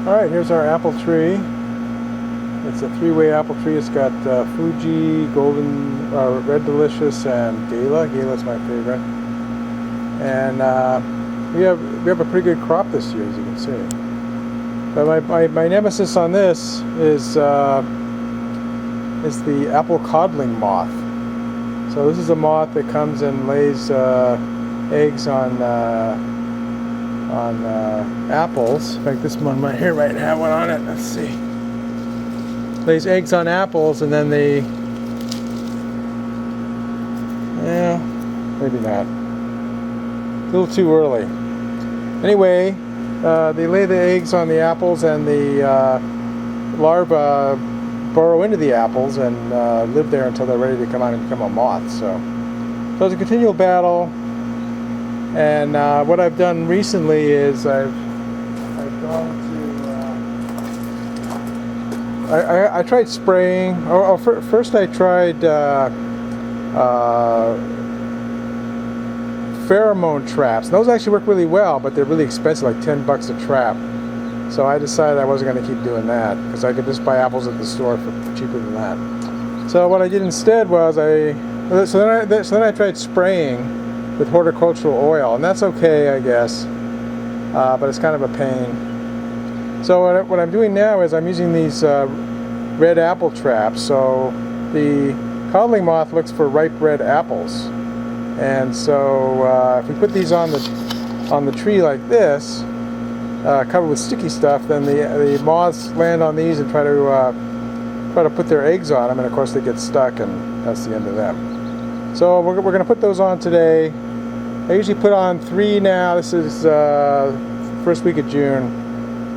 Alright, here's our apple tree. It's a three-way apple tree. It's got Fuji, Golden, Red Delicious, and Gala. Gala's my favorite. And we have a pretty good crop this year, as you can see. But my nemesis on this is the Apple Codling Moth. So this is a moth that comes and lays eggs on apples. In fact, this one right here might have one on it. Let's see. Lays eggs on apples, and then they, yeah, maybe not. A little too early. Anyway, they lay the eggs on the apples, and the larvae burrow into the apples and live there until they're ready to come out and become a moth. So it's a continual battle. And what I've done recently is I've gone to I tried spraying. First I tried pheromone traps. Those actually work really well, but they're really expensive, like $10 a trap. So I decided I wasn't going to keep doing that because I could just buy apples at the store for cheaper than that. So what I did instead was so then I tried spraying with horticultural oil, and that's okay, I guess, but it's kind of a pain. So what I'm doing now is I'm using these red apple traps. So the codling moth looks for ripe red apples, and so if we put these on the tree like this, covered with sticky stuff, then the moths land on these and try to put their eggs on them, and of course they get stuck, and that's the end of them. So we're going to put those on today. I usually put on 3 now. This is first week of June.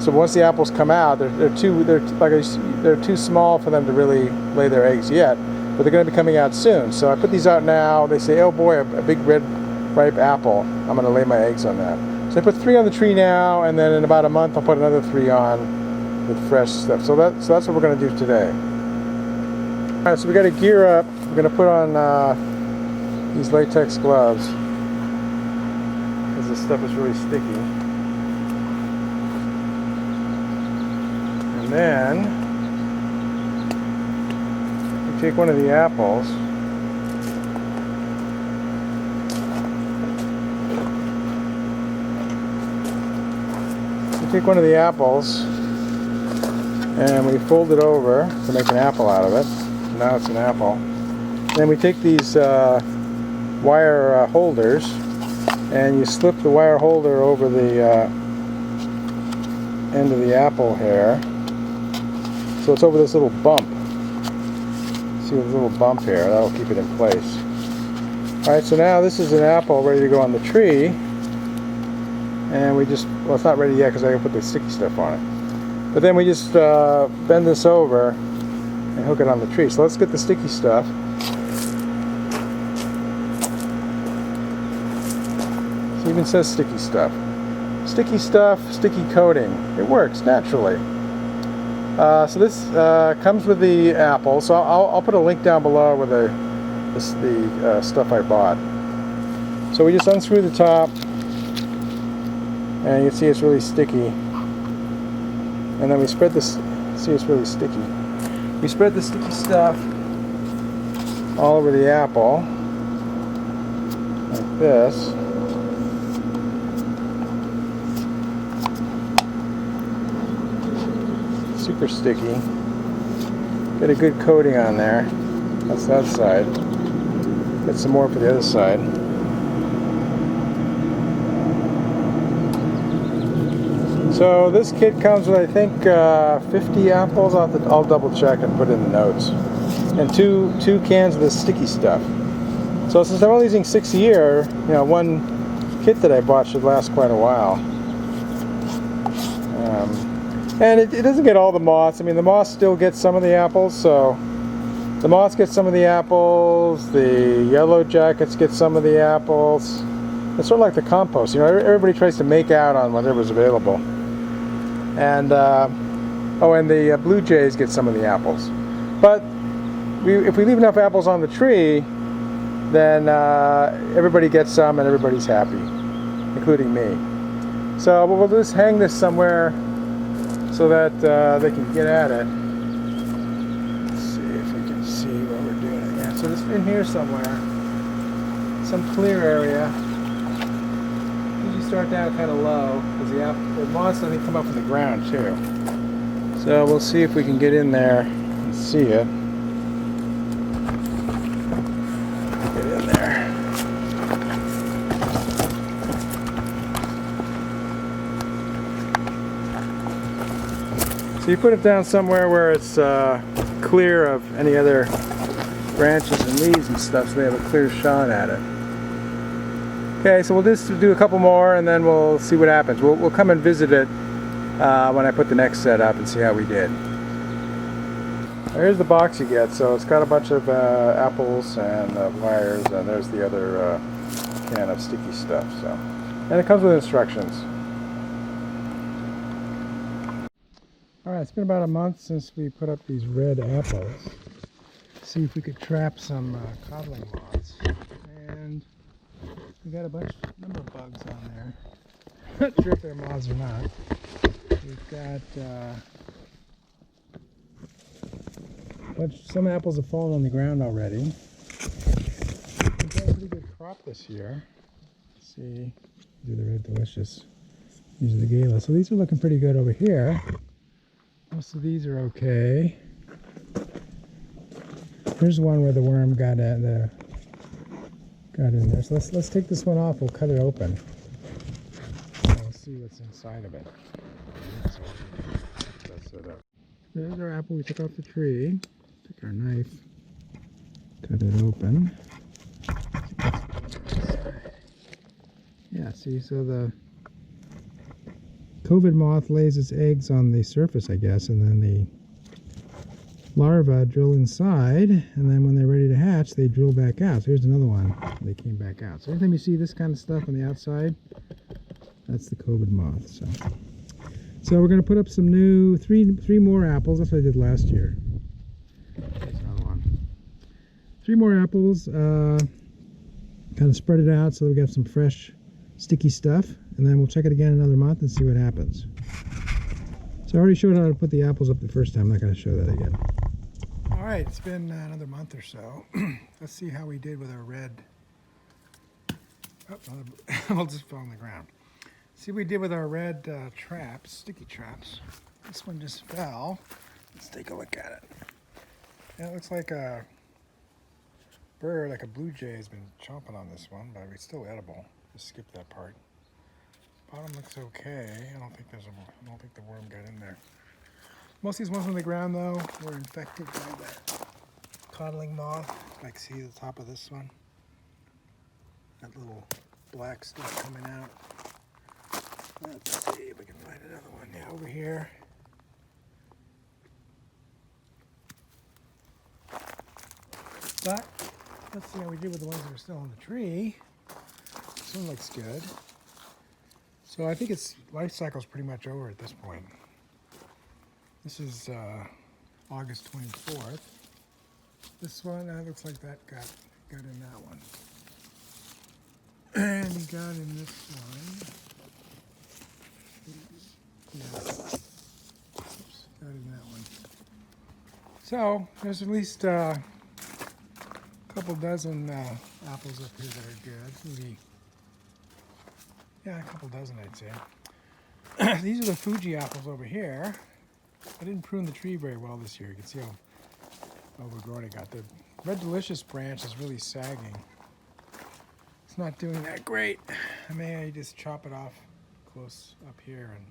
So once the apples come out, they're too small for them to really lay their eggs yet, but they're going to be coming out soon. So I put these out now. They say, oh boy, a big red ripe apple. I'm going to lay my eggs on that. So I put 3 on the tree now, and then in about a month I'll put another 3 on with fresh stuff. So that's what we're going to do today. All right, so we got to gear up. We're going to put on these latex gloves because this stuff is really sticky. And then we take one of the apples. We take one of the apples and we fold it over to make an apple out of it. Now it's an apple. Then we take these wire holders, and you slip the wire holder over the end of the apple here. So it's over this little bump. See this little bump here? That'll keep it in place. Alright, so now this is an apple ready to go on the tree. And we just, well, it's not ready yet because I gotta put the sticky stuff on it. But then we just bend this over and hook it on the tree. So let's get the sticky stuff. It even says sticky stuff. Sticky stuff, sticky coating. It works naturally. So this comes with the apple. So I'll put a link down below with the stuff I bought. So we just unscrew the top, and you can see it's really sticky. And then we spread this. See, it's really sticky. We spread the sticky stuff all over the apple like this. Super sticky. Get a good coating on there. That's that side. Get some more for the other side. So this kit comes with, I think, 50 apples. I'll double check and put it in the notes. And two cans of this sticky stuff. So since I'm only using 6 a year, you know, one kit that I bought should last quite a while. And it doesn't get all the moths. I mean, the moths still get some of the apples, so the moths get some of the apples, the yellow jackets get some of the apples. It's sort of like the compost, you know, everybody tries to make out on whatever's available. And, and the blue jays get some of the apples. But if we leave enough apples on the tree, then everybody gets some and everybody's happy, including me. So we'll just hang this somewhere so that they can get at it. Let's see if we can see what we're doing. Yeah, so it's in here somewhere, some clear area. Usually start down kind of low because the moths I think come up from the ground too. So we'll see if we can get in there and see it. Get in there. So you put it down somewhere where it's clear of any other branches and leaves and stuff, so they have a clear shot at it. Okay, so we'll just do a couple more and then we'll see what happens. We'll come and visit it when I put the next set up and see how we did. Here's the box you get. So it's got a bunch of apples and wires, and there's the other can of sticky stuff. So, and it comes with instructions. Alright, it's been about a month since we put up these red apples. See if we could trap some codling moths. And we got a number of bugs on there. Not sure if they're moths or not. We've got some apples have fallen on the ground already. We've got a pretty good crop this year. Let's see, these are the Red Delicious. These are the Galas. So these are looking pretty good over here. Most of these are okay. Here's one where the worm got in there. So let's take this one off. We'll cut it open. And we'll see what's inside of it. There's our apple we took off the tree. Take our knife, cut it open. Yeah, see, so the COVID moth lays its eggs on the surface, I guess, and then the larvae drill inside, and then when they're ready to hatch, they drill back out. So here's another one. They came back out. So anytime you see this kind of stuff on the outside, that's the COVID moth. So we're going to put up some new, three more apples. That's what I did last year. There's another one. 3 more apples. Kind of spread it out so that we got some fresh, sticky stuff. And then we'll check it again in another month and see what happens. So I already showed how to put the apples up the first time. I'm not going to show that again. All right, it's been another month or so. Let's see how we did with our red. Oh, we'll just fall on the ground. See what we did with our red traps, sticky traps. This one just fell. Let's take a look at it. Yeah, it looks like a bird, like a blue jay, has been chomping on this one, but it's still edible. Just skip that part. Bottom looks okay. I don't think the worm got in there. Most of these ones on the ground though were infected by that codling moth. Like see the top of this one, that little black stuff coming out. Let's see if we can find another one. Yeah, over here. But let's see how we did with the ones that are still on the tree. This one looks good. So I think its life cycle is pretty much over at this point. This is August 24th. This one looks like that got in that one. And he got in this one. Yeah. Oops, got in that one. So there's at least a couple dozen apples up here that are good. Maybe, yeah, a couple dozen I'd say. These are the Fuji apples over here. I didn't prune the tree very well this year. You can see how overgrown it got. The Red Delicious branch is really sagging. It's not doing that great. I may just chop it off close up here and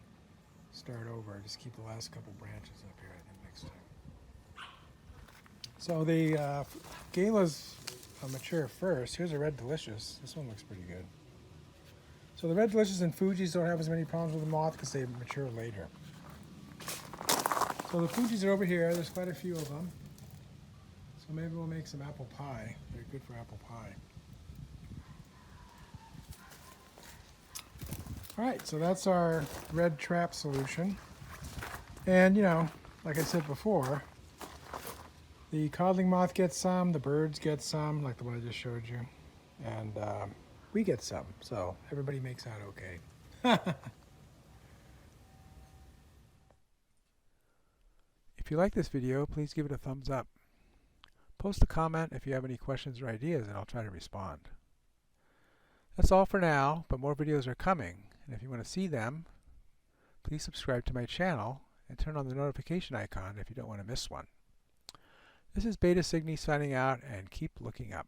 start over. Just keep the last couple branches up here, I think, next time. So the Galas mature first. Here's a Red Delicious. This one looks pretty good. So the Red Delicious and Fuji's don't have as many problems with the moth because they mature later. So the Fuji's are over here. There's quite a few of them. So maybe we'll make some apple pie. They're good for apple pie. All right, so that's our red trap solution. And you know, like I said before, the codling moth gets some, the birds get some, like the one I just showed you, and we get some. So everybody makes out okay. If you like this video, please give it a thumbs up. Post a comment if you have any questions or ideas, and I'll try to respond. That's all for now, but more videos are coming, and if you want to see them, please subscribe to my channel and turn on the notification icon if you don't want to miss one. This is Beta Cygni signing out, and keep looking up.